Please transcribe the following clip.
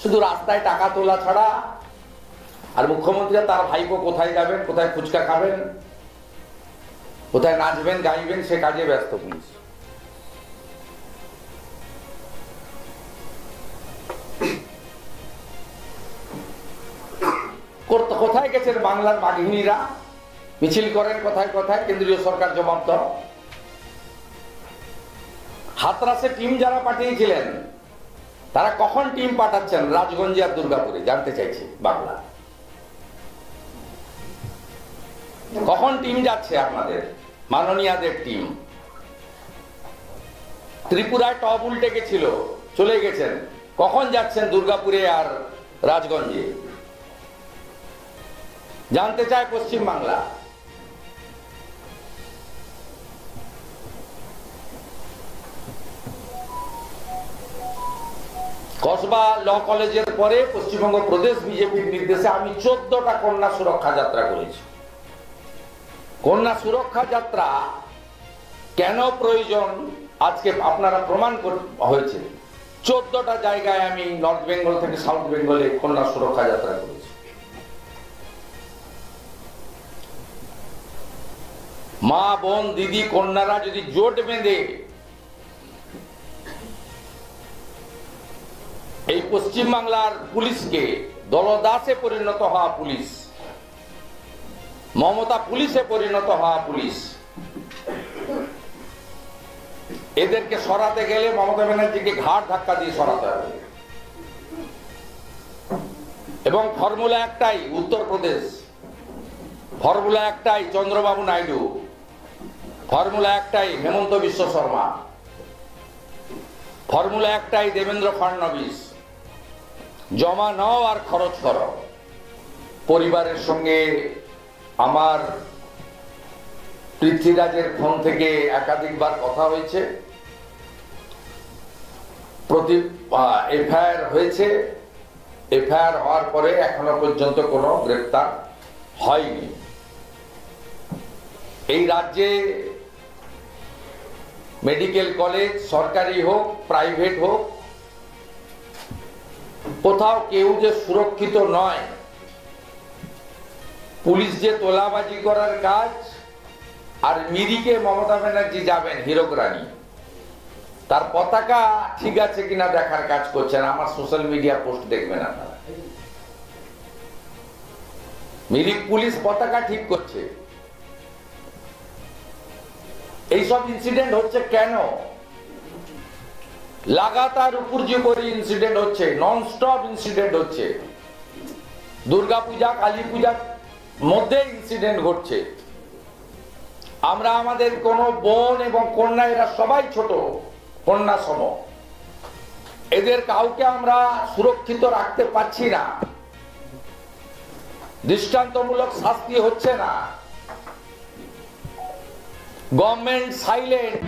শুধু রাস্তায় টাকা তোলা ছাড়া। আর মুখ্যমন্ত্রী তার ভাইপো কোথায় যাবেন, কোথায় ফুচকা খাবেন, কোথায় নাচবেন গাইবেন, সে কাজে ব্যস্ত পুলিশ। কোথায় গেছেন বাংলার বাঘিনীরা? মিছিল করেন কোথায় কোথায়, কেন্দ্রীয় সরকার জবাব দাও। হাতরাসে টিম যারা পাঠিয়েছিলেন তারা কখন টিম পাঠাচ্ছেন রাজগঞ্জে আর দুর্গাপুরে, জানতে চাইছে বাংলা। কখন টিম যাচ্ছে আপনাদের মাননীয়াদের টিম? ত্রিপুরায় টপ উল্টে গেছিল, চলে গেছেন, কখন যাচ্ছেন দুর্গাপুরে আর রাজগঞ্জে? জানতে চায় পশ্চিম বাংলা। কসবা ল কলেজের পরে পশ্চিমবঙ্গ প্রদেশ বিজেপির নির্দেশে আমি 14টা কন্যা সুরক্ষা যাত্রা করেছি। কন্যা সুরক্ষা যাত্রা কেন প্রয়োজন আজকে আপনারা প্রমাণ হয়েছে। 14টা জায়গায় আমি নর্থ বেঙ্গল থেকে সাউথ বেঙ্গলে কন্যা সুরক্ষা যাত্রা করেছি। মা বোন দিদি কন্যারা যদি জোট বেঁধে এই পশ্চিম বাংলার পুলিশকে দলদাসে পরিণত হওয়া পুলিশ, মমতা পুলিশে পরিণত হওয়া পুলিশ, এদেরকে সরাতে গেলে মমতা ব্যানার্জিকে ঘাড় ধাক্কা দিয়ে সরাতে হবে। এবং ফর্মুলা একটাই উত্তরপ্রদেশ, ফর্মুলা একটাই চন্দ্রবাবু নাইডু, ফর্মুলা একটাই হেমন্ত বিশ্ব শর্মা, ফর্মুলা একটাই দেবেন্দ্র ফডনবিস। জমা নাও আর খরচ করো। পরিবারের সঙ্গে আমার পৃথ্বীরাজের ফোন থেকে একাধিকবার কথা হয়েছে, এফআইআর হয়েছে। এফআইআর হওয়ার পরে এখনো পর্যন্ত কোনো গ্রেফতার হয়নি। এই রাজ্যে মেডিকেল কলেজ সরকারি হোক প্রাইভেট হোক, কোথাও কেউ যে সুরক্ষিত নয়। পুলিশ যে তোলাবাজি করার কাজ, আর মিরিকে মমতা ব্যানার্জি যাবেন হীরক রানী, তার পতাকা ঠিক আছে কিনা দেখার কাজ করছেন। আমার সোশ্যাল মিডিয়া পোস্ট দেখবেন আপনারা, মিরিক পুলিশ পতাকা ঠিক করছে। এইসব ইনসিডেন্ট হচ্ছে কেন? লাগাতার উপর্যুপরি ইনসিডেন্ট হচ্ছে, নন স্টপ ইনসিডেন্ট হচ্ছে। দুর্গাপূজা কালী পূজার মধ্যে ইনসিডেন্ট ঘটছে। আমরা আমাদের কোন বোন এবং কন্যা, এরা সবাই ছোট কন্যা সম, এদের কাউকে আমরা সুরক্ষিত রাখতে পারছি না। দৃষ্টান্তমূলক শাস্তি হচ্ছে না। Government silent.